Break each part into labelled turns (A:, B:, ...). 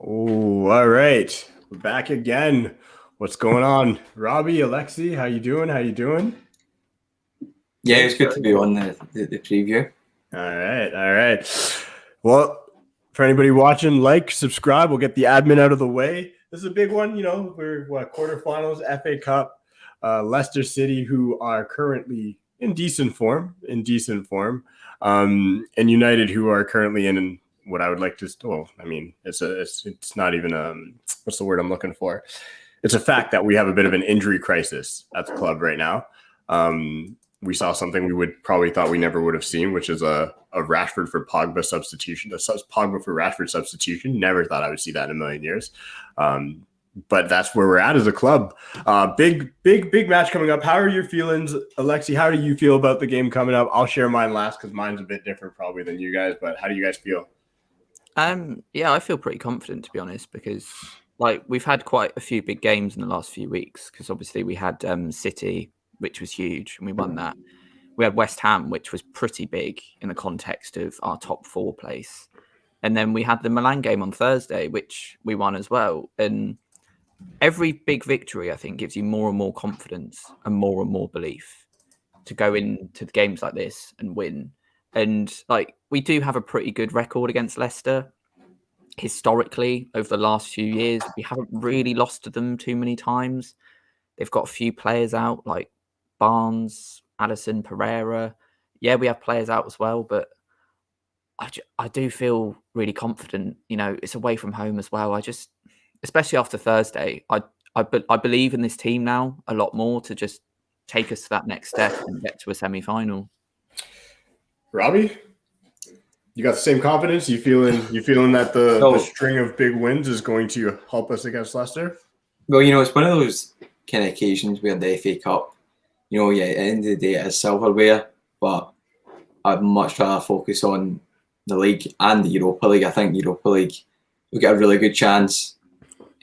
A: Oh, all right. We're back again. What's going on? Robbie, Alexi, how you doing? How you doing?
B: Yeah, it's good to be on the preview.
A: All right. All right. Well, for anybody watching, like, subscribe. We'll get the admin out of the way. This is a big one. We're quarterfinals, FA Cup, Leicester City, who are currently in decent form, and United, who are currently in what I would like to. Well, I mean, it's not even what's the word I'm looking for? It's a fact that we have a bit of an injury crisis at the club right now. We saw something we would probably thought we never would have seen, which is a Rashford for Pogba substitution, Pogba for Rashford substitution. Never thought I would see that in a million years. But that's where we're at as a club. Big match coming up. How are your feelings, Alexi? How do you feel about the game coming up? I'll share mine last because mine's a bit different probably than you guys. But how do you guys feel?
C: Yeah, I feel pretty confident, to be honest, because we've had quite a few big games in the last few weeks. Because obviously we had City, which was huge, and we won that. We had West Ham, which was pretty big in the context of our top 4 place. And then we had the Milan game on Thursday, which we won as well. And every big victory, I think, gives you more and more confidence and more belief to go into the games like this and win. And we do have a pretty good record against Leicester. Historically, over the last few years, we haven't really lost to them too many times. They've got a few players out, like Barnes, Addison, Pereira. Yeah, we have players out as well, but I do feel really confident. It's away from home as well. Especially after Thursday, I believe in this team now a lot more to just take us to that next step and get to a semi-final.
A: Robbie, you got the same confidence? You feeling that the string of big wins is going to help us against Leicester?
B: Well, it's one of those kind of occasions where the FA Cup, at the end of the day, it is silverware, but I'd much rather focus on the league and the Europa League. I think the Europa League, we've got a really good chance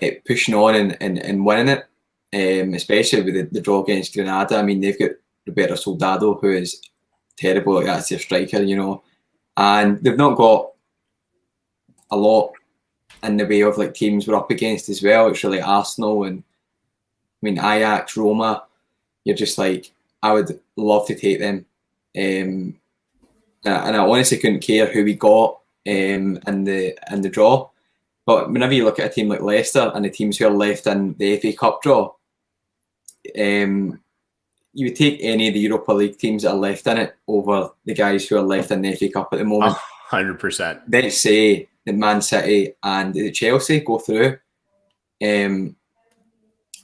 B: at pushing on and winning it, especially with the draw against Granada. I mean, they've got Roberto Soldado, who is terrible. That's their striker, and they've not got a lot in the way of teams we're up against as well. It's really Arsenal and Ajax, Roma. You're just I would love to take them, and I honestly couldn't care who we got in the draw. But whenever you look at a team like Leicester and the teams who are left in the FA Cup draw, you would take any of the Europa League teams that are left in it over the guys who are left in the FA Cup at the moment.
A: 100%.
B: Let's say that Man City and Chelsea go through, along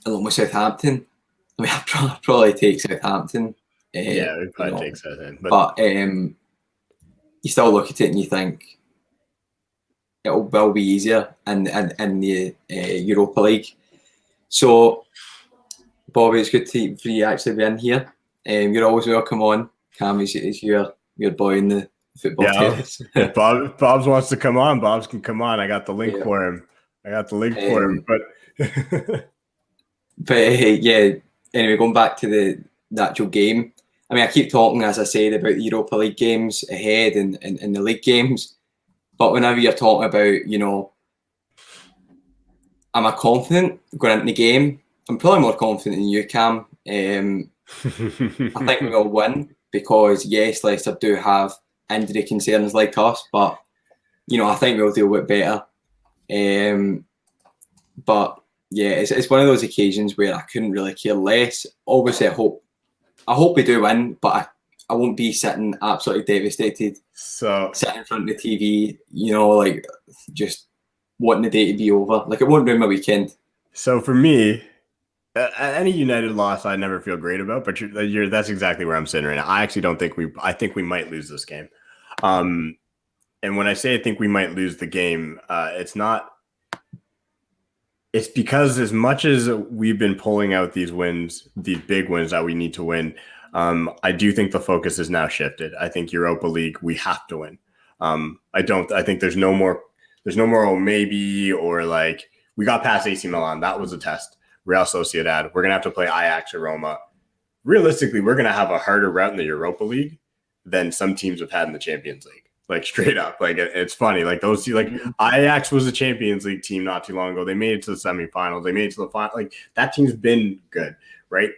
B: with Southampton. I'd probably take Southampton.
A: Yeah, we'd probably take Southampton.
B: But you still look at it and you think it will be easier in the Europa League. So, Bobby, it's good for you to actually be in here. You're always welcome on. Cam is your boy in the football terrace.
A: If Bob's wants to come on, Bob's can come on. I got the link for him.
B: But anyway, going back to the actual game. I keep talking, as I said, about the Europa League games ahead and the league games. But whenever you're talking about, am I confident going into the game? I'm probably more confident than you, Cam. I think we will win because, yes, Leicester do have injury concerns like us, but, I think we'll deal with it better. But, yeah, it's one of those occasions where I couldn't really care less. Obviously, I hope we do win, but I won't be sitting absolutely devastated.
A: So
B: sitting in front of the TV, just wanting the day to be over. It won't ruin my weekend.
A: So for me, any United loss, I never feel great about. But that's exactly where I'm sitting right now. I actually don't think I think we might lose this game. And when I say I think we might lose the game, it's not. It's because as much as we've been pulling out these wins, these big wins that we need to win, I do think the focus is now shifted. I think Europa League, we have to win. I think there's no more maybe, or we got past AC Milan. That was a test. Real Sociedad. We're going to have to play Ajax or Roma. Realistically, we're going to have a harder route in the Europa League than some teams have had in the Champions League. Like straight up, like it's funny. Like those two, like Ajax was a Champions League team not too long ago. They made it to the semifinals. They made it to the final. Like that team's been good, right?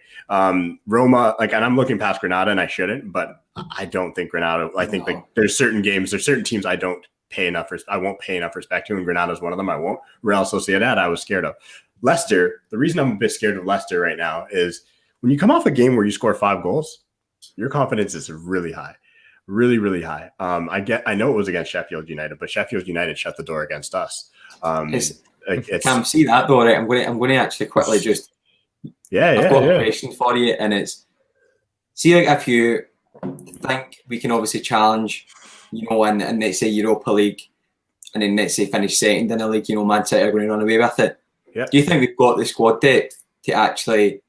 A: Roma, like, and I'm looking past Granada, and I shouldn't, but I don't think Granada. I think like there's certain games, there's certain teams I don't pay enough. I won't pay enough respect to, and Granada's one of them. I won't. Real Sociedad, I was scared of. Leicester. The reason I'm a bit scared of Leicester right now is when you come off a game where you score 5 goals, your confidence is really high. Really, really high. I know it was against Sheffield United, but Sheffield United shut the door against us.
B: Can't see that though, right? I'm going to actually quickly just. I've got a question for you, and it's see, like, if you think we can obviously challenge, you know, and let's say Europa League, and then let's say finish second in the league, you know, Man City are going to run away with it. Yeah. Do you think we've got the squad depth to actually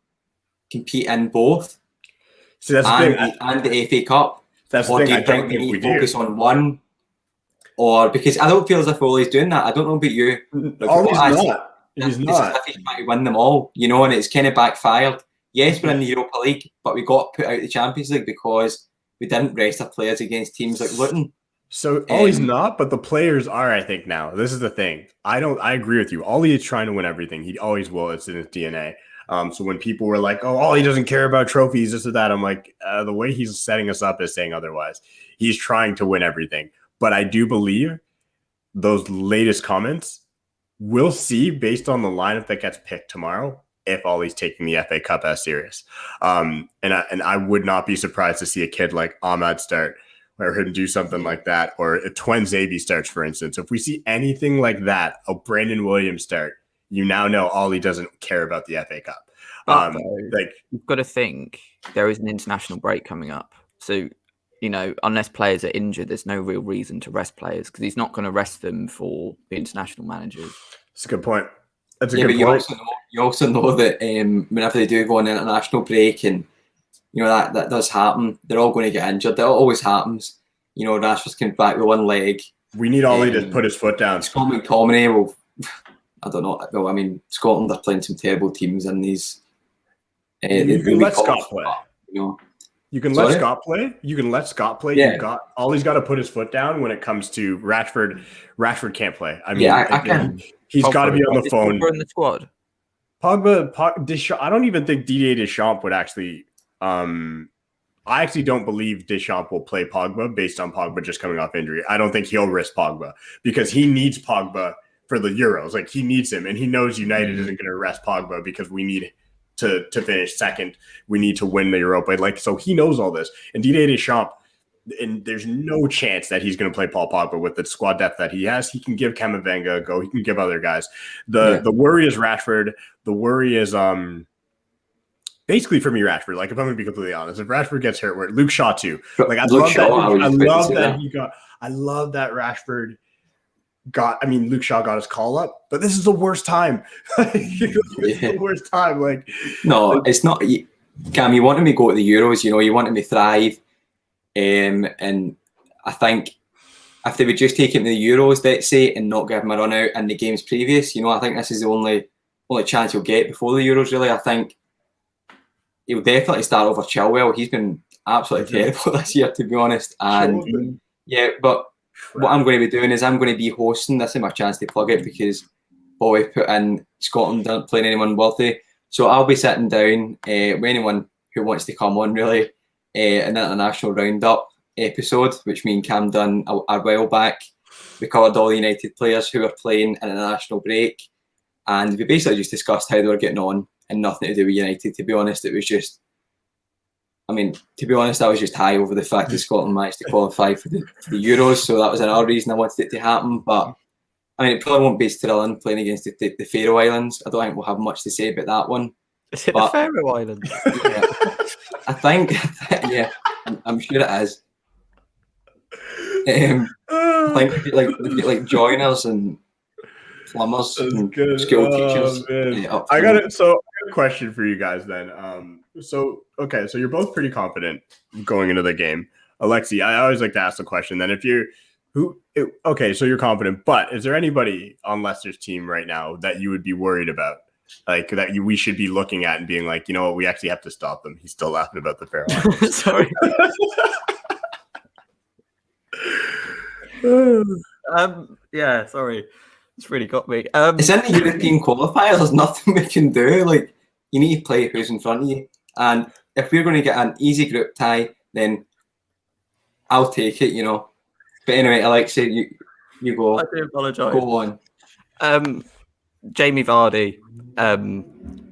B: compete in both?
A: See, that's the thing.
B: And the FA Cup.
A: That's
B: or
A: the
B: do
A: thing.
B: you think we need to focus on one? Or because I don't feel as if Ole's doing that. I don't know about you.
A: He's not.
B: He's trying to win them all, you know, and it's kind of backfired. Yes, we're in the Europa League, but we got put out the Champions League because we didn't rest our players against teams like Luton.
A: So Ollie's not, but the players are, I think, now. This is the thing. I agree with you. Ollie is trying to win everything. He always will. It's in his DNA. So when people were like, oh, Ollie doesn't care about trophies, this or that, I'm like, the way he's setting us up is saying otherwise. He's trying to win everything. But I do believe those latest comments, we'll see based on the lineup that gets picked tomorrow if Ollie's taking the FA Cup as serious. And I would not be surprised to see a kid like Ahmad start or him do something like that, or if Twen Zabi starts, for instance. If we see anything like that, a Brandon Williams start, you now know Ollie doesn't care about the FA Cup.
C: Like, you've got to think there is an international break coming up. So, you know, unless players are injured, there's no real reason to rest players because he's not going to rest them for the international managers.
A: That's a good point. That's a good point.
B: You also know that whenever they do go on an international break, and you know that does happen, they're all going to get injured. That always happens. You know, Rashford's coming back with one leg.
A: We need Ollie to put his foot down.
B: Scott McTominay will. I don't know. Well, I mean, Scotland are playing some terrible teams in these.
A: You can let Scott play.
B: You know.
A: You can let Scott play. You can let Scott play.
B: Yeah.
A: Ollie's got to put his foot down when it comes to Rashford. Rashford can't play. I mean,
B: yeah, I can.
A: He's got to be on the phone.
C: Pogba in the squad.
A: Pogba, I don't even think Didier Deschamps would actually. I actually don't believe Deschamps will play Pogba based on Pogba just coming off injury. I don't think he'll risk Pogba because he needs Pogba for the Euros. Like, he needs him, and he knows United isn't going to rest Pogba because we need to finish second. We need to win the Europa. Like, so he knows all this. And Didier Deschamps, and there's no chance that he's going to play Paul Pogba with the squad depth that he has. He can give Camavinga a go. He can give other guys. The worry is Rashford. The worry is basically for me, Rashford. Like, if I'm going to be completely honest, if Rashford gets hurt, Luke Shaw too. Like, I love that Rashford got. I mean, Luke Shaw got his call up, but this is the worst time. The worst time. Like,
B: no, it's not. Cam, you want him to go to the Euros. You know, you want him to thrive. And I think if they would just take him to the Euros, let's say, and not give him a run out in the games previous, you know, I think this is the only chance he'll get before the Euros, really. I think he'll definitely start over Chilwell. He's been absolutely terrible this year, to be honest. And but what I'm going to be doing is I'm going to be hosting. This is my chance to plug it because Bowie put in Scotland aren't playing anyone worthy. So I'll be sitting down with anyone who wants to come on, really. An international roundup episode, which me and Cam done a while back. We covered all the United players who were playing an international break, and we basically just discussed how they were getting on, and nothing to do with United. To be honest, it was just, I was just high over the fact that Scotland managed to qualify for the Euros, so that was another reason I wanted it to happen. But I mean, it probably won't be thrilling playing against the Faroe Islands. I don't think we'll have much to say about that one.
C: Is it the Faroe Islands?
B: Yeah. I think, yeah, I'm sure it is. I think like joiners and plumbers and school teachers.
A: I got it. So I got a question for you guys then. So you're both pretty confident going into the game. Alexi, I always like to ask the question then, so you're confident, but is there anybody on Leicester's team right now that you would be worried about? Like we should be looking at and being like, you know what, we actually have to stop them. He's still laughing about the Faroe Islands.
C: Sorry. Yeah, sorry. It's really got me.
B: It's in the European qualifiers. There's nothing we can do. Like, you need to play who's in front of you. And if we're going to get an easy group tie, then I'll take it, But anyway, Alexa, you go.
C: I do apologise.
B: Go on.
C: Jamie Vardy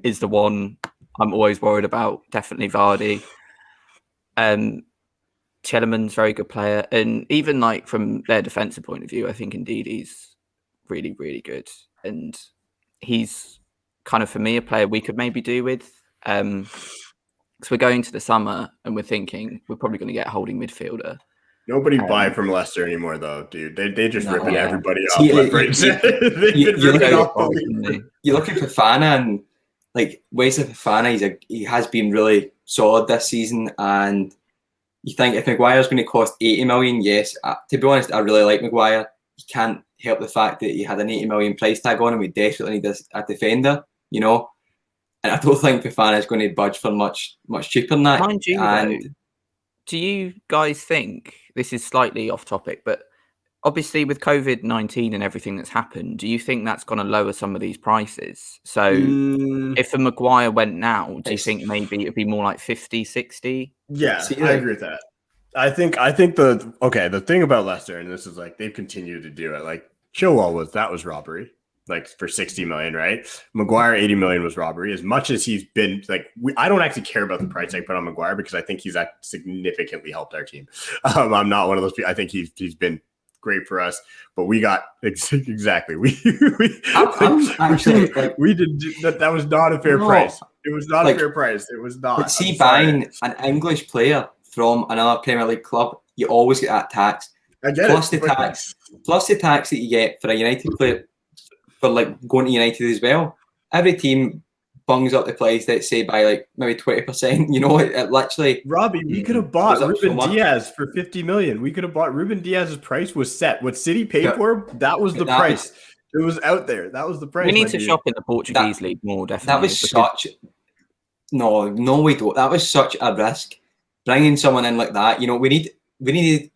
C: is the one I'm always worried about. Definitely Vardy. Chellerman's very good player, and even like from their defensive point of view, I think indeed he's really, really good, and he's kind of for me a player we could maybe do with. Because we're going to the summer and we're thinking we're probably going to get a holding midfielder.
A: Nobody buy from Leicester anymore, though, dude. They just ripping everybody off.
B: You're looking for Fofana, and like Wesley Fofana, he has been really solid this season. And you think if Maguire's going to cost 80 million, yes. To be honest, I really like Maguire. You can't help the fact that he had an 80 million price tag on him. We desperately need a defender, And I don't think Fofana is going to budge for much cheaper than that.
C: Mind you, though, do you guys think, this is slightly off topic, but obviously with COVID-19 and everything that's happened, do you think that's going to lower some of these prices? So if a Maguire went now, do you think maybe it'd be more like 50, 60?
A: Yeah, I agree with that. I think the thing about Leicester, and this is like they've continued to do it, like Chilwell was robbery. Like for 60 million, right? Maguire 80 million was robbery. As much as he's been like, I don't actually care about the price I put on Maguire because I think he's significantly helped our team. I'm not one of those people. I think he's been great for us, but we got exactly we did that was not a fair price. It was not a fair price. It was not.
B: But see, buying an English player from another Premier League club, you always get that tax.
A: I get
B: plus the tax that you get for a United player. For like going to United as well, every team bungs up the price, let's say by like maybe 20%. It literally.
A: Robbie, we could have bought Ruben Diaz for 50 million. We could have bought Ruben Diaz's price was set. What City paid for, that was the price. It was out there. That was the price.
C: We need to shop in the Portuguese league more. Definitely.
B: That was such. No, we don't. That was such a risk. Bringing someone in like that, we needed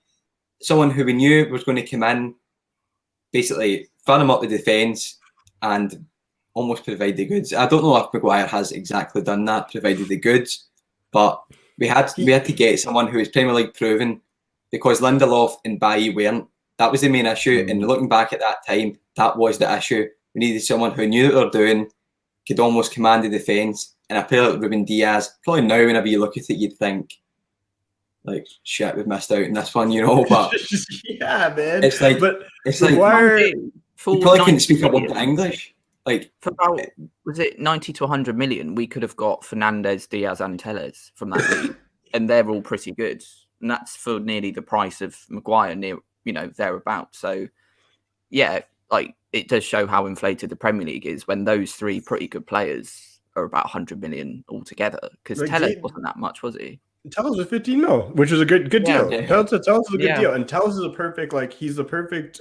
B: someone who we knew was going to come in, basically firm him up the defence and almost provide the goods. I don't know if Maguire has exactly done that, provided the goods, but we had to get someone who is Premier League proven, because Lindelof and Bailly weren't. That was the main issue, and looking back at that time, that was the issue. We needed someone who knew what they were doing, could almost command the defence, and a player like Ruben Diaz, probably now whenever you look at it, you'd think, like, shit, we've missed out on this one, but
A: yeah, man.
B: It's like
A: Maguire.
B: You probably couldn't speak a word of English. Like,
C: for about, was it 90 to 100 million? We could have got Fernandez, Diaz, and Telles from that league, and they're all pretty good. And that's for nearly the price of Maguire, thereabouts. So, yeah, like it does show how inflated the Premier League is when those three pretty good players are about 100 million altogether. Because Telles wasn't that much, was he?
A: Telles was 15 mil, which is a good deal.
B: Yeah.
A: Telles is a good deal, and Telles is a perfect he's the perfect.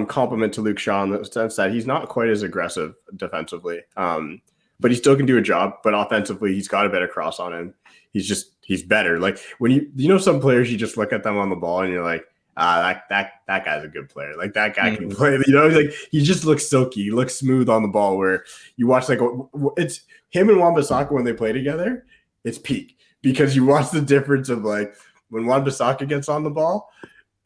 A: Compliment to Luke Shaw in the sense that he's not quite as aggressive defensively, but he still can do a job. But offensively, he's got a better cross on him. He's better. Like when some players, you just look at them on the ball and you're like, that guy's a good player. Like that guy can play. Like he just looks silky. He looks smooth on the ball. Where you watch it's him and Wan-Bissaka when they play together, it's peak because you watch the difference of like when Wan-Bissaka gets on the ball.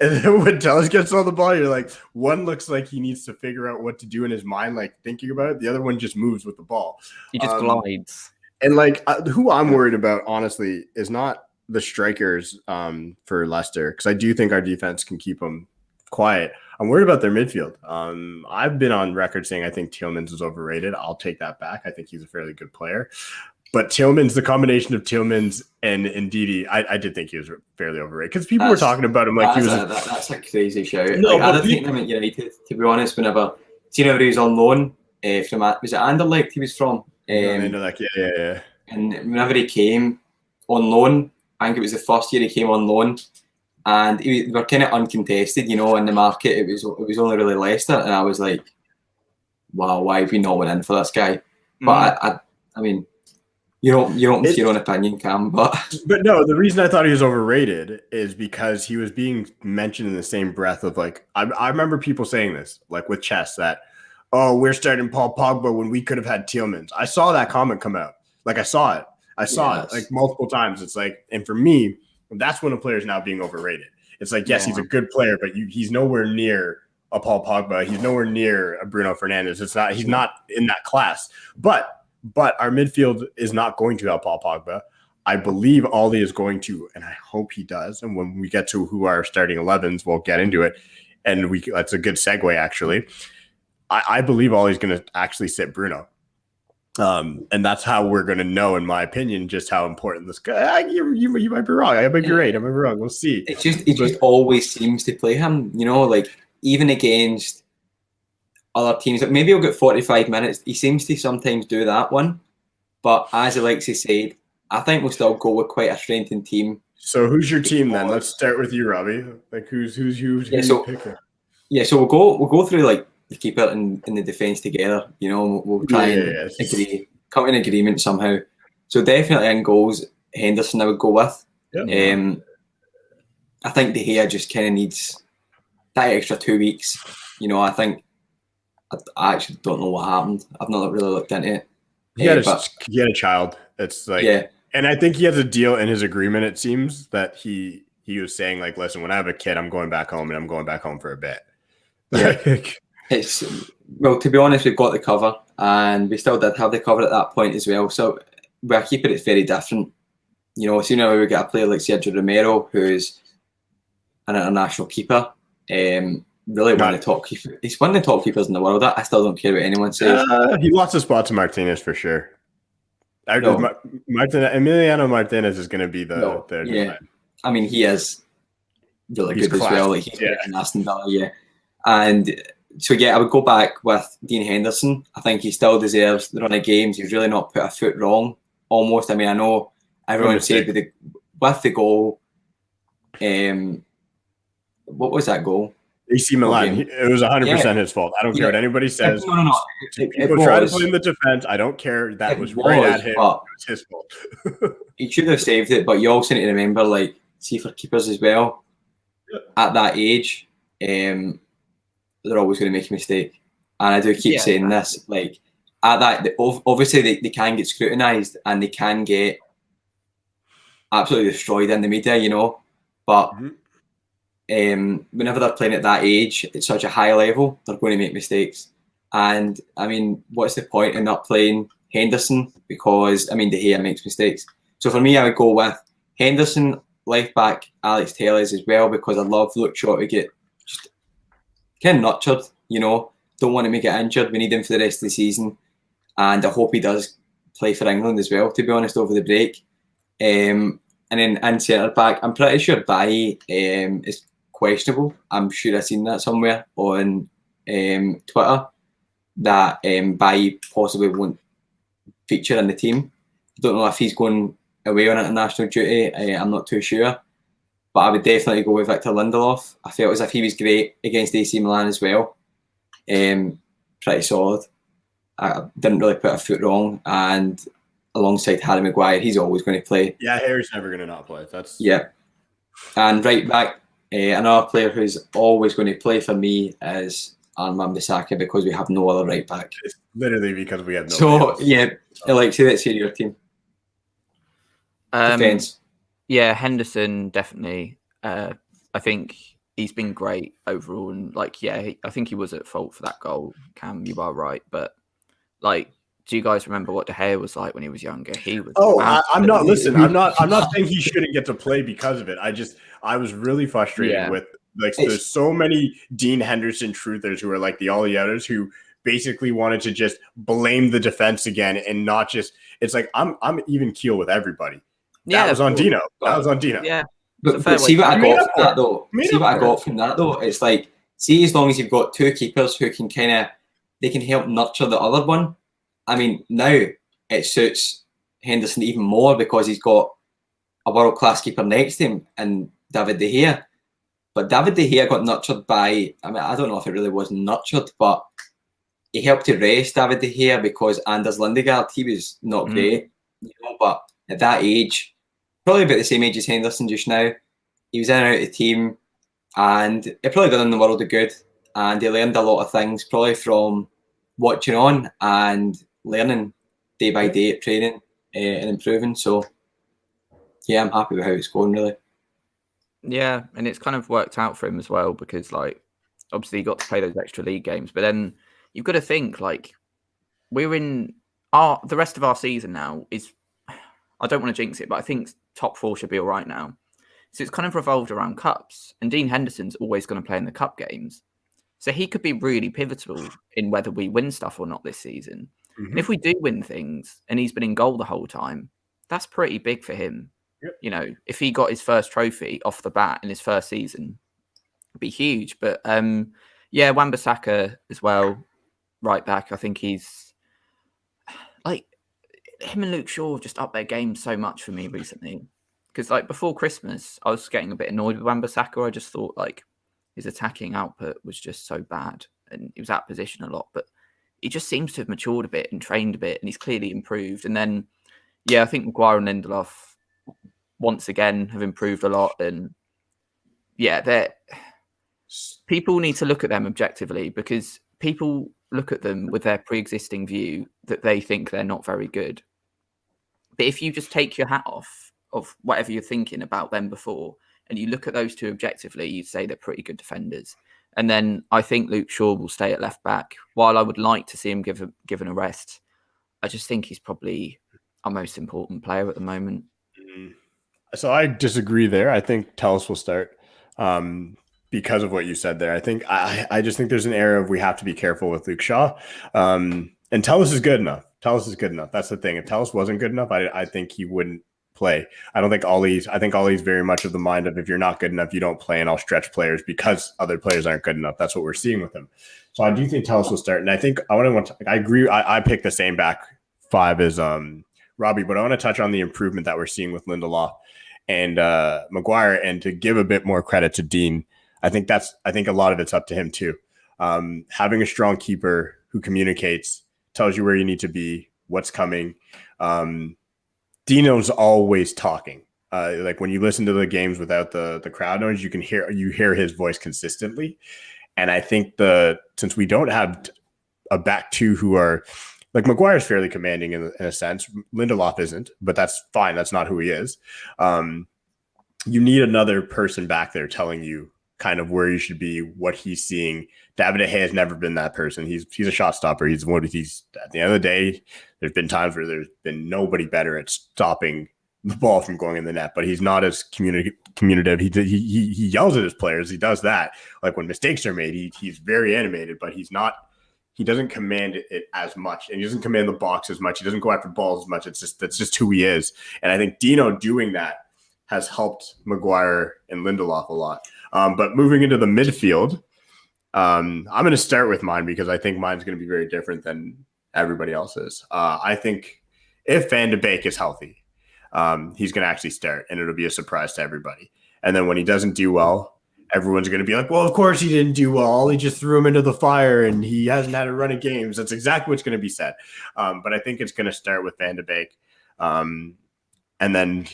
A: And then when Telles gets on the ball, you're like, one looks like he needs to figure out what to do in his mind, like thinking about it. The other one just moves with the ball.
C: He just glides.
A: And who I'm worried about, honestly, is not the strikers for Leicester, because I do think our defense can keep them quiet. I'm worried about their midfield. I've been on record saying I think Tielemans is overrated. I'll take that back. I think he's a fairly good player. But Tielemans, the combination of Tielemans and Ndidi, I did think he was fairly overrated because people were talking about him like he was.
B: That's a crazy shout. No, I don't think him at United. To be honest, whenever he was on loan from was it Anderlecht he was from?
A: Anderlecht, yeah.
B: And whenever he came on loan, I think it was the first year he came on loan, and we were kind of uncontested, in the market. It was only really Leicester, and I was like, wow, why have we not went in for this guy? But I mean. You're open to your own opinion, Cam, but
A: no, the reason I thought he was overrated is because he was being mentioned in the same breath of like I remember people saying this like with chess that we're starting Paul Pogba when we could have had Tielemans. I saw that comment come out. Like I saw it like multiple times. It's like, and for me, that's when a player is now being overrated. It's like, yes, he's a good player, but he's nowhere near a Paul Pogba. He's nowhere near a Bruno Fernandes. He's not in that class. But our midfield is not going to have Paul Pogba. I believe Ollie is going to, and I hope he does. And when we get to who our starting 11s, we'll get into it. And that's a good segue, actually. I believe Ollie's going to actually sit Bruno. And that's how we're going to know, in my opinion, just how important this guy. You might be wrong. I might be right. I might be wrong. We'll see.
B: It just always seems to play him. Like even against other teams, like maybe he'll get 45 minutes. He seems to sometimes do that one. But as Alexis said, I think we'll still go with quite a strengthened team.
A: So who's your team then? Let's start with you, Robbie. Like who's you picking?
B: Yeah, so we'll go through like the keeper and the defence together. We'll try and agree, come to an agreement somehow. So definitely in goals, Henderson I would go with. Yep. I think De Gea just kind of needs that extra 2 weeks. I think I actually don't know what happened. I've not really looked into it.
A: He had a child. It's like, and I think he has a deal in his agreement. It seems that he was saying like, listen, when I have a kid, I'm going back home, and I'm going back home for a bit.
B: Yeah. To be honest, we've got the cover, and we still did have the cover at that point as well. So we're keeping it very different. Sooner we get a player like Sergio Romero, who's an international keeper, really one of the top keepers. He's one of the top keepers in the world. I still don't care what anyone says.
A: He lost a spot to Martinez for sure. Emiliano Martinez is going to be the I
B: mean, he is really good as well. Like he's in Aston Villa, and so I would go back with Dean Henderson. I think he still deserves the run of games. He's really not put a foot wrong. Almost. I mean, I know everyone said with the goal. What was that goal?
A: AC Milan. It was 100% his fault. I don't care what anybody says. No. People try to blame the defense. I don't care. That was right at him. It was his fault.
B: He should have saved it, but you also need to remember, like, see for keepers as well, at that age, they're always going to make a mistake. And I do keep saying this, like, at that, obviously they can get scrutinised and they can get absolutely destroyed in the media, but whenever they're playing at that age, at such a high level, they're going to make mistakes. And, I mean, what's the point in not playing Henderson? Because, I mean, De Gea makes mistakes. So for me, I would go with Henderson, left back, Alex Telles as well, because I love Luke Shaw to get just kind of nurtured, Don't want to make it injured. We need him for the rest of the season. And I hope he does play for England as well, to be honest, over the break. And then in centre back, I'm pretty sure Bailly is questionable. I'm sure I've seen that somewhere on Twitter, that Bailly possibly won't feature in the team. I don't know if he's going away on international duty. I'm not too sure. But I would definitely go with Victor Lindelof. I felt as if he was great against AC Milan as well. Pretty solid. I didn't really put a foot wrong. And alongside Harry Maguire, he's always going to play.
A: Yeah, Harry's never going to not play.
B: And right back, another player who's always going to play for me is Armand Bissaka, because we have no other right back.
A: It's literally because we have no.
B: So Alexi, let's hear your team. Defense.
C: Yeah, Henderson definitely. I think he's been great overall, and I think he was at fault for that goal. Cam, you are right, but do you guys remember what De Gea was like when he was younger? He was.
A: I'm not. Listen, I'm not saying he shouldn't get to play because of it. I was really frustrated with there's so many Dean Henderson truthers who are like the all-outers who basically wanted to just blame the defense again and not just. It's like I'm even keel with everybody. That was on Dino.
B: Yeah. But see what I got from that though. It's like, see, as long as you've got two keepers who can they can help nurture the other one. I mean, now it suits Henderson even more because he's got a world-class keeper next to him and David De Gea. But David De Gea got nurtured by, I mean, I don't know if it really was nurtured, but he helped to rest David De Gea because Anders Lindegaard, he was not great. But at that age, probably about the same age as Henderson just now, he was in and out of the team, and it probably done him the world of good. And he learned a lot of things probably from watching on and learning day by day at training and improving. So yeah, I'm happy with how it's going, really.
C: Yeah, and it's kind of worked out for him as well because, like, obviously he got to play those extra league games, but then you've got to think, like, we're in the rest of our season now is, I don't want to jinx it, but I think top 4 should be all right now. So it's kind of revolved around cups, and Dean Henderson's always going to play in the cup games. So he could be really pivotal in whether we win stuff or not this season.
A: Mm-hmm.
C: And if we do win things and he's been in goal the whole time, that's pretty big for him.
A: Yep.
C: You know, if he got his first trophy off the bat in his first season, it'd be huge. But yeah, Wan-Bissaka as well, right back. I think he's like, him and Luke Shaw have just upped their game so much for me recently. Because like before Christmas, I was getting a bit annoyed with Wan-Bissaka. I just thought like his attacking output was just so bad, and he was out of position a lot. But he just seems to have matured a bit and trained a bit, and he's clearly improved. And then, yeah, I think Maguire and Lindelof once again have improved a lot. And yeah, people need to look at them objectively, because people look at them with their pre-existing view that they think they're not very good. But if you just take your hat off of whatever you're thinking about them before, and you look at those two objectively, you'd say they're pretty good defenders. And then I think Luke Shaw will stay at left back. While I would like to see him given a rest, I just think he's probably our most important player at the moment.
A: So I disagree there. I think Telles will start because of what you said there. I think I just think there's an area of we have to be careful with Luke Shaw. And Telles is good enough. Telles is good enough. That's the thing. If Telles wasn't good enough, I think he wouldn't play. I think Ollie's very much of the mind of, if you're not good enough, you don't play, and I'll stretch players because other players aren't good enough. That's what we're seeing with him. So I do think Telles will start. And I think I agree. I picked the same back 5 as Robbie, but I want to touch on the improvement that we're seeing with Lindelof and Maguire, and to give a bit more credit to Dean. I think a lot of it's up to him too. Having a strong keeper who communicates, tells you where you need to be, what's coming. Dino's always talking. Like when you listen to the games without the crowd noise, you hear his voice consistently. And I think since we don't have a back 2 who are like, Maguire's fairly commanding in a sense, Lindelof isn't, but that's fine. That's not who he is. You need another person back there telling you kind of where you should be, what he's seeing. David De Gea has never been that person. He's a shot stopper. He's at the end of the day, there's been times where there's been nobody better at stopping the ball from going in the net, but he's not as communicative. He yells at his players. He does that. Like when mistakes are made, he's very animated, but he doesn't command it as much, and he doesn't command the box as much. He doesn't go after balls as much. That's just who he is. And I think Dino doing that has helped Maguire and Lindelof a lot. But moving into the midfield, I'm going to start with mine because I think mine's going to be very different than everybody else's. I think if Van de Beek is healthy, he's going to actually start, and it'll be a surprise to everybody. And then when he doesn't do well, everyone's going to be like, well, of course he didn't do well. He just threw him into the fire and he hasn't had a run of games. That's exactly what's going to be said. But I think it's going to start with Van de Beek. And then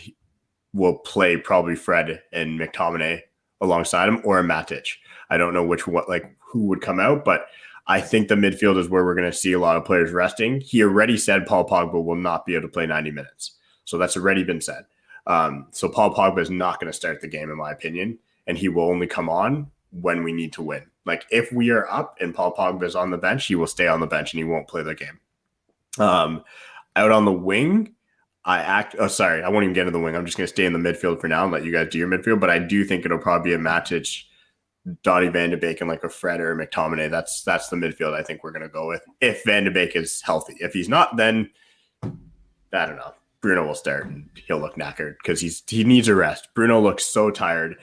A: we'll play probably Fred and McTominay alongside him, or a Matic. I don't know who would come out, but I think the midfield is where we're going to see a lot of players resting. He already said Paul Pogba will not be able to play 90 minutes. So that's already been said. So Paul Pogba is not going to start the game, in my opinion, and he will only come on when we need to win. Like if we are up and Paul Pogba is on the bench, he will stay on the bench and he won't play the game. Out on the wing, I won't even get into the wing. I'm just going to stay in the midfield for now and let you guys do your midfield. But I do think it'll probably be a Matic, Donny Van de Beek, and like a Fred or a McTominay. That's the midfield I think we're going to go with if Van de Beek is healthy. If he's not, then I don't know. Bruno will start and he'll look knackered because he needs a rest. Bruno looks so tired.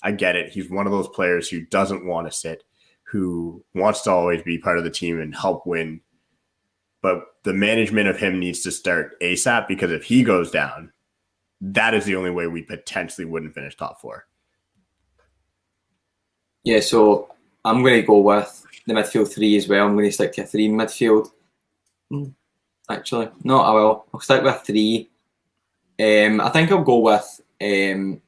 A: I get it. He's one of those players who doesn't want to sit, who wants to always be part of the team and help win. But the management of him needs to start ASAP, because if he goes down, that is the only way we potentially wouldn't finish top 4.
B: Yeah, so I'm going to go with the midfield 3 as well. I'm going to stick to a 3 in midfield. actually. No, I will. I'll stick with 3. I think I'll go with. It's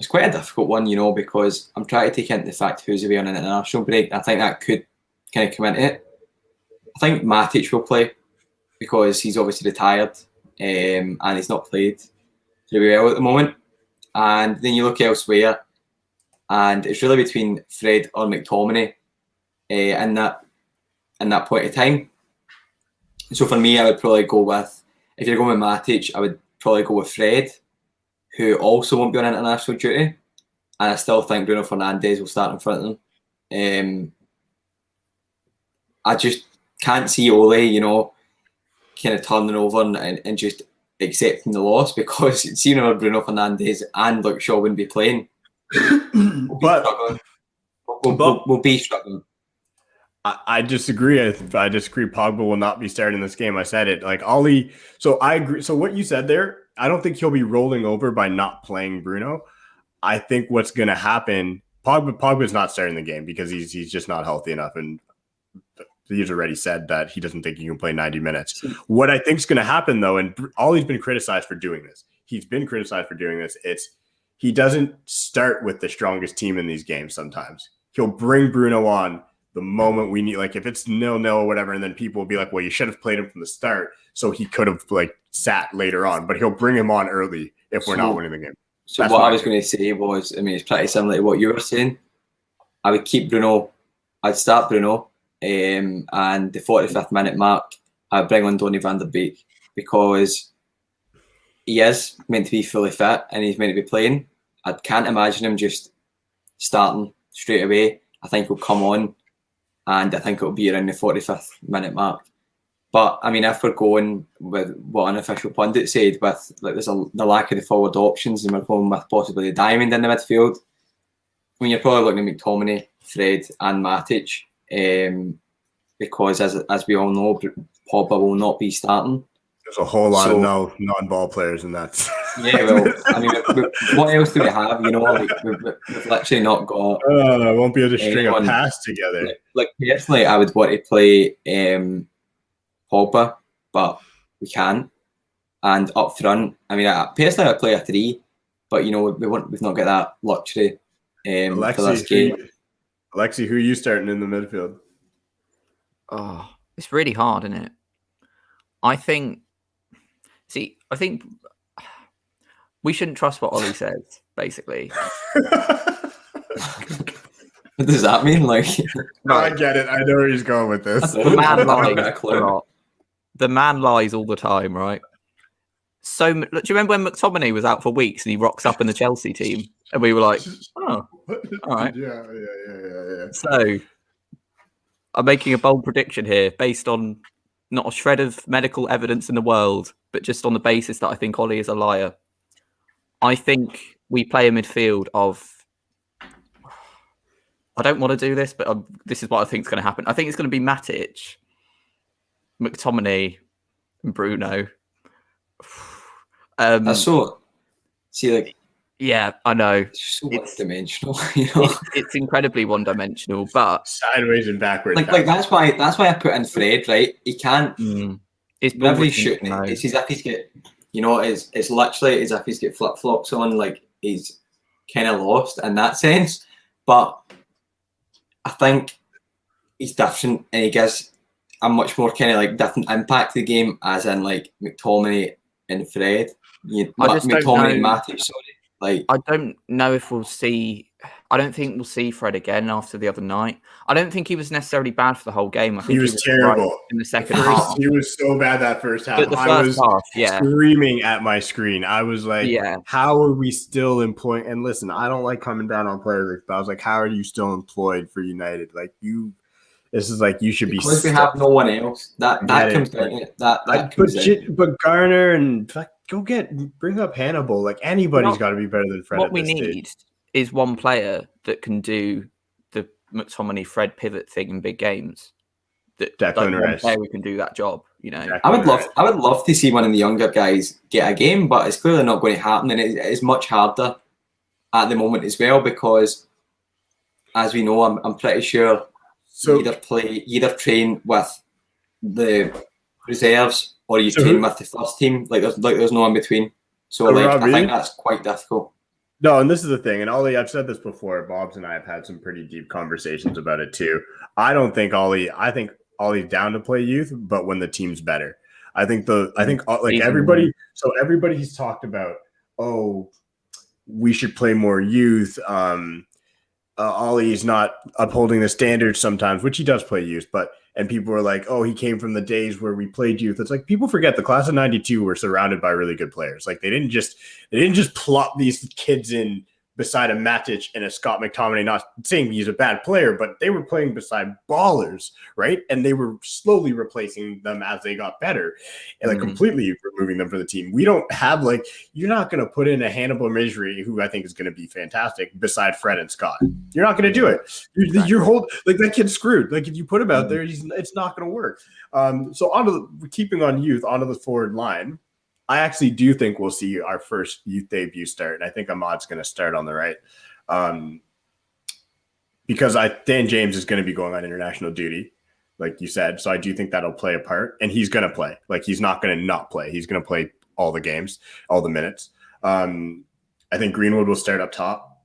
B: quite a difficult one, because I'm trying to take into the fact who's away on an international break. I think that could kind of come into it. I think Matic will play because he's obviously retired and he's not played very well at the moment. And then you look elsewhere, and it's really between Fred or McTominay in that point of time. So for me, I would probably go with, if you're going with Matic, I would probably go with Fred, who also won't be on international duty. And I still think Bruno Fernandes will start in front of him. I just can't see Ole, kind of turning over and just accepting the loss, because seeing how Bruno Fernandes and Luke Shaw wouldn't be playing, we'll be struggling.
A: I disagree. I disagree. Pogba will not be starting this game. I said it. Like Ollie. So I agree. So what you said there, I don't think he'll be rolling over by not playing Bruno. I think what's going to happen, Pogba's not starting the game because he's just not healthy enough, and he's already said that he doesn't think he can play 90 minutes. What I think is going to happen, though, and Ollie's been criticized for doing this. He's been criticized for doing this. He doesn't start with the strongest team in these games sometimes. He'll bring Bruno on the moment we need, like if it's 0-0 or whatever, and then people will be like, well, you should have played him from the start, so he could have like sat later on, but he'll bring him on early if we're not winning the game.
B: So what I was going to say was, it's pretty similar to what you were saying. I would keep Bruno, I'd start Bruno, and the 45th minute mark, I'd bring on Donny van der Beek, because he is meant to be fully fit and he's meant to be playing. I can't imagine him just starting straight away. I think he'll come on, and I think it'll be around the 45th minute mark. But if we're going with what an official pundit said, with like the lack of the forward options, and we're going with possibly the diamond in the midfield, you're probably looking at McTominay, Fred, and Matic, because as we all know, Pogba will not be starting.
A: There's a whole lot of non-ball players in that.
B: Yeah, well, what else do we have? We've literally not got.
A: I won't be able to string a pass together.
B: Like personally, I would want to play Pogba, but we can't. And up front, personally, I'd play a 3, but we've not got that luxury for this game.
A: Alexi, who are you starting in the midfield?
C: Oh, it's really hard, isn't it? I think we shouldn't trust what Ollie says, basically.
B: What does that mean? Like,
A: no, I get it. I know where he's going with this.
C: The man lies a lot. The man lies all the time, right? So, do you remember when McTominay was out for weeks and he rocks up in the Chelsea team, and we were like, "Oh, all right."
A: Yeah.
C: So, I'm making a bold prediction here, based on not a shred of medical evidence in the world, but just on the basis that I think Ollie is a liar. I think we play a midfield of. I don't want to do this, but this is what I think is going to happen. I think it's going to be Matic, McTominay, and Bruno.
B: That's so. See, like.
C: Yeah, I know.
B: It's so one-dimensional.
C: It's incredibly one-dimensional, but
A: sideways and backwards.
B: Like that's why I put in Fred. Right, he can't. Whenever he's shooting, it's as if he's got. It's literally as if he's got flip flops on. Like he's kind of lost in that sense, but I think he's different, and he gives a much more kind of like different impact to the game, as in like McTominay and Fred. McTominay and Matic, sorry. Like,
C: I don't know if we'll see. I don't think we'll see Fred again after the other night. I don't think he was necessarily bad for the whole game. I think
A: he was terrible
C: in the second half.
A: He was so bad that first half.
C: I was
A: screaming at my screen. I was like, how are we still employing? And listen, I don't like coming down on players, but I was like, how are you still employed for United? Like this is like you should be.
B: Because we have no one else. That comes down to it.
A: But Garner and bring up Hannibal. Like anybody's got to be better than Fred.
C: What we need is one player that can do the McTominay Fred pivot thing in big games.
A: Declan Rice.
C: Player who can do that job.
B: I would love to see one of the younger guys get a game, but it's clearly not going to happen, and it's much harder at the moment as well, because, as we know, I'm pretty sure. So either train with the reserves or you train with the first team. Like there's no in between. So like
A: Robbie,
B: I think that's quite difficult.
A: No, and this is the thing, and Ollie, I've said this before. Bob's and I have had some pretty deep conversations about it too. I think Ollie's down to play youth, but when the team's better. I think like everybody. So everybody he's talked about. Oh, we should play more youth. Ollie's not upholding the standards sometimes, which he does play youth, and people are like, oh, he came from the days where we played youth. It's like people forget the class of 92 were surrounded by really good players. Like they didn't just plop these kids in beside a Matic and a Scott McTominay, not saying he's a bad player, but they were playing beside ballers, right? And they were slowly replacing them as they got better and like completely removing them from the team. We don't have you're not going to put in a Hannibal Mejri, who I think is going to be fantastic, beside Fred and Scott. You're not going to do it. You're that kid's screwed. Like if you put him out there, it's not going to work. So keeping on youth, onto the forward line. I actually do think we'll see our first youth debut start, and I think Ahmad's going to start on the right because Dan James is going to be going on international duty, like you said. So I do think that'll play a part, and he's going to play. Like he's not going to not play. He's going to play all the games, all the minutes. I think Greenwood will start up top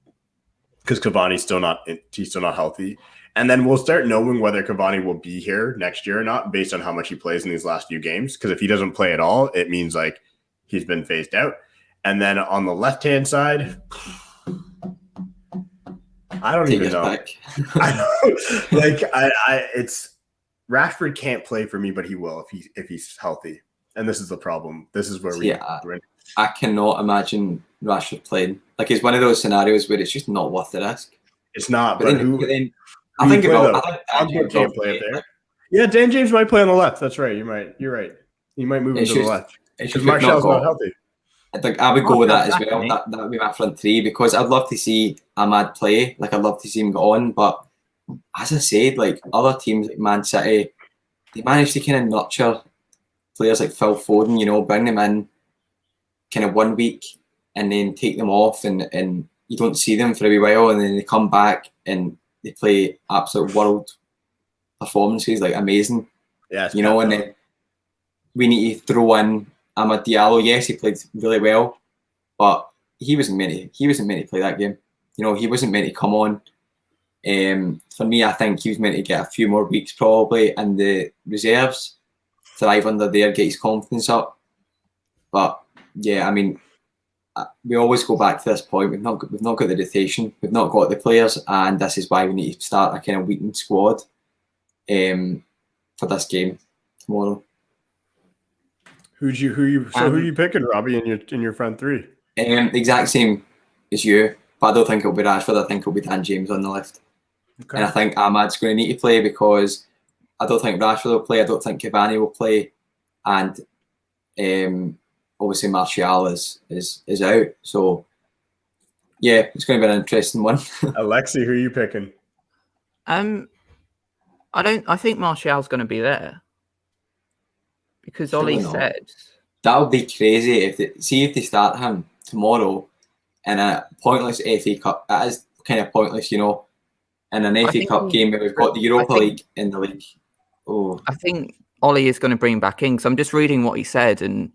A: because Cavani's still not healthy. And then we'll start knowing whether Cavani will be here next year or not based on how much he plays in these last few games. Because if he doesn't play at all, it means like he's been phased out. And then on the left-hand side, I don't even know. It's Rashford can't play for me, but he will if he's healthy. And this is the problem. This is where
B: I cannot imagine Rashford playing. Like it's one of those scenarios where it's just not worth the risk.
A: It's not.
B: But then I think Dan James
A: can't play up there. Yeah, Dan James might play on the left. That's right. You're right. He might move into the left because Martial's not healthy.
B: I think I would go with that as well. That would be my front three because I'd love to see Ahmad play. Like I'd love to see him go on. But as I said, like other teams like Man City, they managed to kind of nurture players like Phil Foden. Bring them in kind of 1 week and then take them off, and you don't see them for a wee while, and then they come back and they play absolute world performances, like amazing.
A: Yeah,
B: and then we need to throw in Amad Diallo. Yes, he played really well, but he wasn't meant to play that game. He wasn't meant to come on. For me, I think he was meant to get a few more weeks probably in the reserves, thrive under there, get his confidence up. But yeah, I mean, we always go back to this point. We've not got the rotation. We've not got the players, and this is why we need to start a kind of weakened squad for this game tomorrow.
A: Who you picking, Robbie, in your front three?
B: The exact same as you, but I don't think it'll be Rashford. I think it'll be Dan James on the left, and I think Ahmad's going to need to play because I don't think Rashford will play. I don't think Cavani will play, and obviously Martial is out. So yeah, it's going to be an interesting one.
A: Alexi, who are you picking?
C: I think Martial's going to be there because Ollie said
B: that would be crazy if they start him tomorrow in a pointless FA Cup. That is kind of pointless, in an FA Cup game where we've got the Europa League in the league. Oh,
C: I think Ollie is going to bring him back in because I'm just reading what he said, and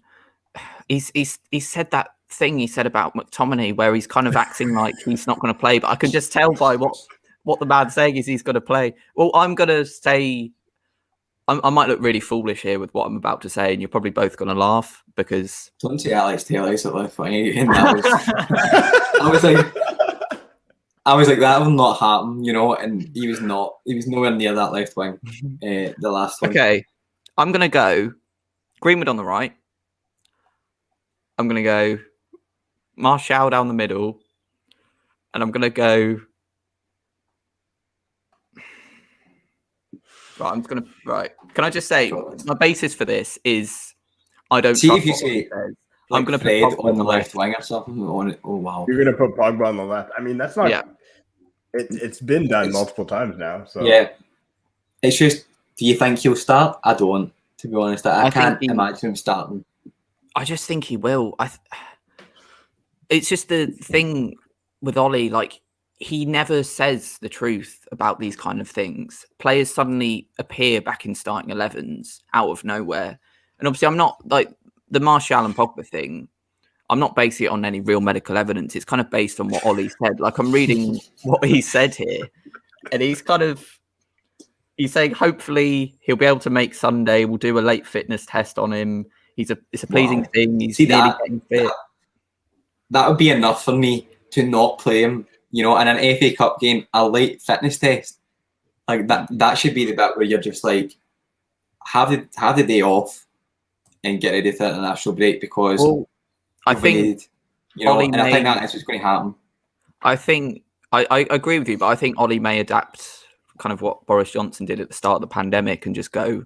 C: he's said that thing he said about McTominay where he's kind of acting like he's not going to play, but I can just tell by what the man's saying is he's going to play. Well, I'm going to say I might look really foolish here with what I'm about to say, and you're probably both going to laugh because
B: don't say Alex Taylor's at left wing. I was like that will not happen, and he was nowhere near that left wing. The last one.
C: Okay, I'm going to go Greenwood on the right. I'm going to go Martial down the middle. And I'm going to go... Right, Can I just say, my basis for this is I don't...
B: See if you say...
C: I'm going to
B: put Pogba on the left wing or something on it. Oh, wow.
A: You're going to put Pogba on the left. I mean, that's not... Yeah. It's been done multiple times now. So
B: yeah. It's just, do you think he'll start? I don't, to be honest. I can't imagine him starting.
C: I just think he will. It's just the thing with Ollie, like he never says the truth about these kind of things. Players suddenly appear back in starting 11s out of nowhere. And obviously, I'm not like the Martial and Pogba thing. I'm not basing it on any real medical evidence. It's kind of based on what Ollie said. Like I'm reading what he said here, and he's saying hopefully he'll be able to make Sunday. We'll do a late fitness test on him. It's a pleasing thing. He's nearly getting fit.
B: That would be enough for me to not play him. In an FA Cup game, a late fitness test like that should be the bit where you're just like have the day off and get ready for the international break because
C: I think
B: I think that is what's going to happen.
C: I think I agree with you, but I think Ollie may adapt kind of what Boris Johnson did at the start of the pandemic and just go,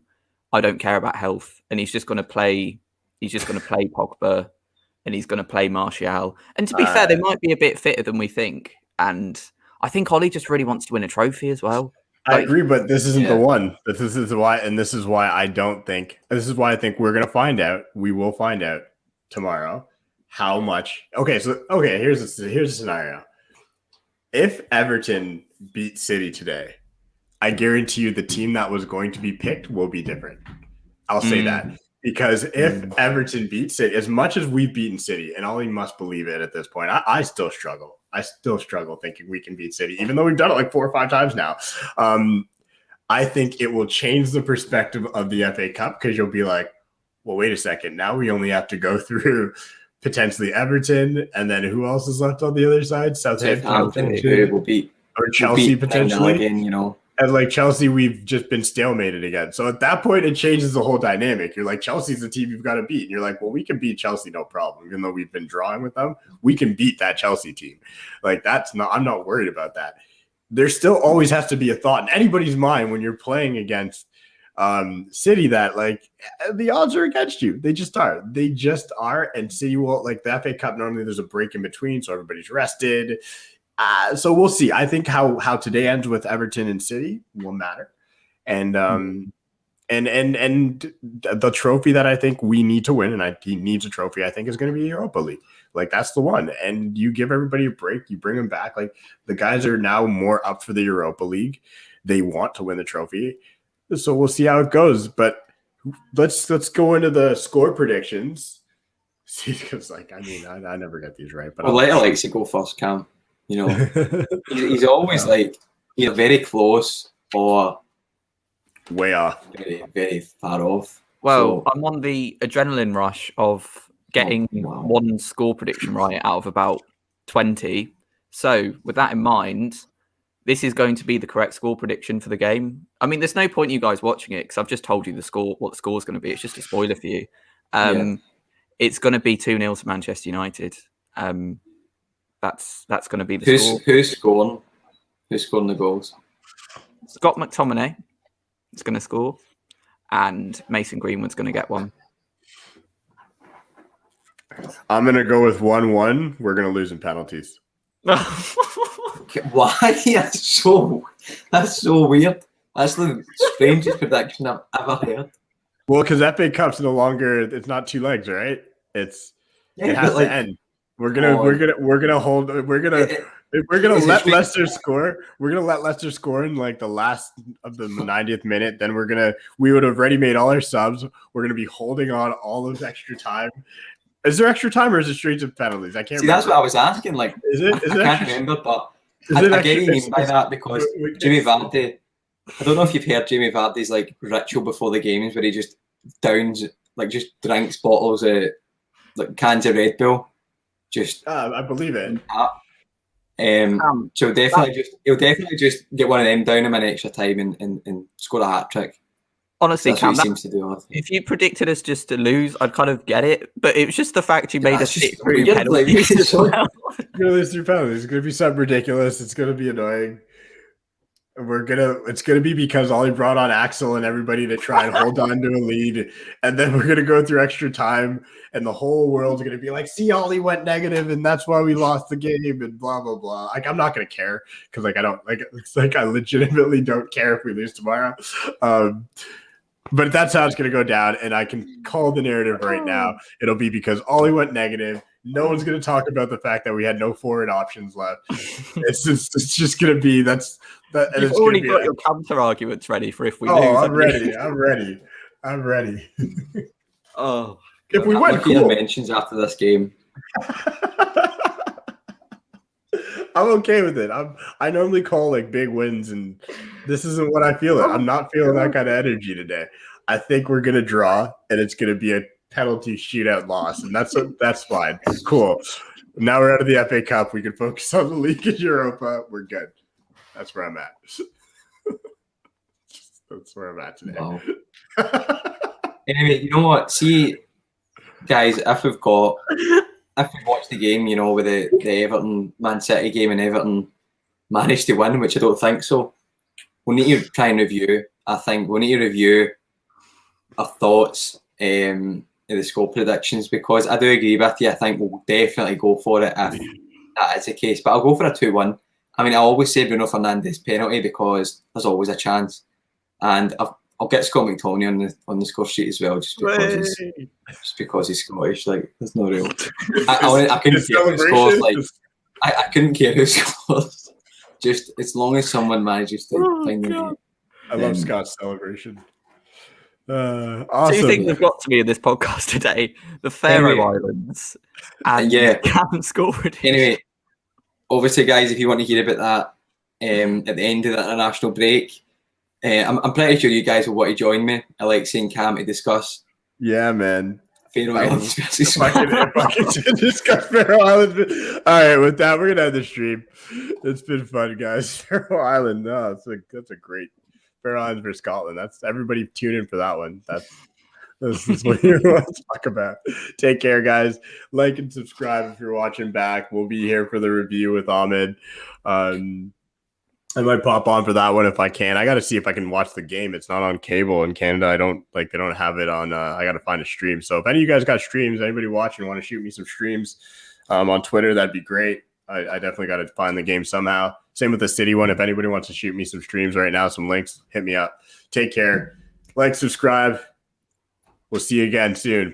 C: I don't care about health, and he's just going to play. He's just going to play Pogba, and he's going to play Martial. And to be fair, they might be a bit fitter than we think. And I think Ollie just really wants to win a trophy as well.
A: I agree, but this isn't the one. This is why I think we're going to find out. We will find out tomorrow how much. Here's a scenario. If Everton beat City today, I guarantee you the team that was going to be picked will be different. I'll say that. Because if Everton beats City, as much as we've beaten City, and Ollie must believe it at this point, I still struggle. I still struggle thinking we can beat City, even though we've done it like 4 or 5 times now. I think it will change the perspective of the FA Cup because you'll be like, well, wait a second. Now we only have to go through potentially Everton, and then who else is left on the other side? Southampton,
B: will beat,
A: or Chelsea potentially.
B: Again,
A: And like Chelsea, we've just been stalemated again. So at that point, it changes the whole dynamic. You're like, Chelsea's the team you've got to beat. And you're like, well, we can beat Chelsea, no problem. Even though we've been drawing with them, we can beat that Chelsea team. Like I'm not worried about that. There still always has to be a thought in anybody's mind when you're playing against City that like the odds are against you. They just are. And City will, like the FA Cup, normally there's a break in between. So everybody's rested. So we'll see. I think how today ends with Everton and City will matter, and the trophy that I think we need to win, and he needs a trophy. I think is going to be Europa League. Like that's the one. And you give everybody a break. You bring them back. Like the guys are now more up for the Europa League. They want to win the trophy. So we'll see how it goes. But let's go into the score predictions. See, because I never get these right. But
B: Leicester likes to go first, Cam. He's always like very close or
A: way off,
B: very, very far off.
C: Well, I'm on the adrenaline rush of getting one score prediction right out of about 20. So with that in mind, this is going to be the correct score prediction for the game. I mean, there's no point you guys watching it because I've just told you what the score is going to be. It's just a spoiler for you. It's going to be 2-0 to Manchester United. That's going to be the score.
B: Who's scoring? Who's scoring the goals?
C: Scott McTominay is going to score, and Mason Greenwood's going to get one.
A: I'm going to go with 1-1. We're going to lose in penalties.
B: Why? That's so weird. That's the strangest prediction I've ever heard.
A: Well, because FA Cup's no longer. It's not 2 legs, right? It has to end. We're gonna let Leicester score. We're gonna let Leicester score in like the last of the 90th minute. Then we would have already made all our subs. We're gonna be holding on all of extra time. Is there extra time or is it straight to penalties? I can't.
B: See, that's what I was asking. Like, I can't remember, but I get you mean by that because Jamie Vardy. I don't know if you've heard Jamie Vardy's like ritual before the games where he just just drinks bottles of like cans of Red Bull.
A: I believe it.
B: So he'll definitely just get one of them down him in extra time and score a hat trick.
C: Honestly,
B: Cam, he seems to do.
C: If you predicted us just to lose, I'd kind of get it. But it was just the fact you made us sit through penalties as well.
A: You're gonna lose through penalties. It's gonna be something ridiculous. It's gonna be annoying. It's gonna be because Ollie brought on Axel and everybody to try and hold on to a lead, and then we're gonna go through extra time, and the whole world's gonna be like, "See, Ollie went negative, and that's why we lost the game," and blah blah blah. Like I'm not gonna care because I don't like. It's like I legitimately don't care if we lose tomorrow. But that's how it's gonna go down, and I can call the narrative right now. It'll be because Ollie went negative. No one's going to talk about the fact that we had no forward options left. It's just going to be that.
C: You've already got your counter arguments ready for if we lose.
A: I'm ready. I'm ready.
B: Oh,
A: if we win,
B: Peter
A: cool.
B: mentions after this game.
A: I'm okay with it. I normally call like big wins, and this isn't what I feel. I'm not feeling that kind of energy today. I think we're gonna draw, and it's gonna be a penalty shootout loss, and that's fine. Cool. Now we're out of the FA Cup. We can focus on the league and Europa. We're good. That's where I'm at. That's where I'm at today.
B: Wow. Anyway, you know what? See, guys, if we've watched the game, you know, with the Everton Man City game and Everton managed to win, which I don't think so, we'll need to try and review. I think we'll need to review our thoughts in the score predictions, because I do agree with you. I think we'll definitely go for it if that is the case. But I'll go for a 2-1. I mean, I always say Bruno Fernandes penalty because there's always a chance. And I'll get Scott McTominay on the score sheet as well, just because he's Scottish. Like, there's no real. I couldn't care who scores. Like, I couldn't care who scores. Just as long as someone manages to find the game.
A: I love Scott's celebration. Awesome.
C: Two things have got to be in this podcast today: the Faroe Islands and Cam scored.
B: Anyway, obviously, guys, if you want to hear about that at the end of the international break. I'm pretty sure you guys will want to join me. I like seeing Cam to discuss.
A: Yeah, man.
B: Faroe Islands versus
A: if I can discuss Faroe Islands. All right, with that, we're gonna end the stream. It's been fun, guys. Faroe Island, no, that's a great Faroe Islands versus Scotland. That's everybody tune in for that one. That's what you want to talk about. Take care, guys. Like and subscribe if you're watching back. We'll be here for the review with Ahmed. I might pop on for that one if I can. I got to see if I can watch the game. It's not on cable in Canada. They don't have it on. I got to find a stream. So if any of you guys got streams, anybody watching want to shoot me some streams on Twitter, that'd be great. I definitely got to find the game somehow. Same with the City one. If anybody wants to shoot me some streams right now, some links, hit me up. Take care. Like, subscribe. We'll see you again soon.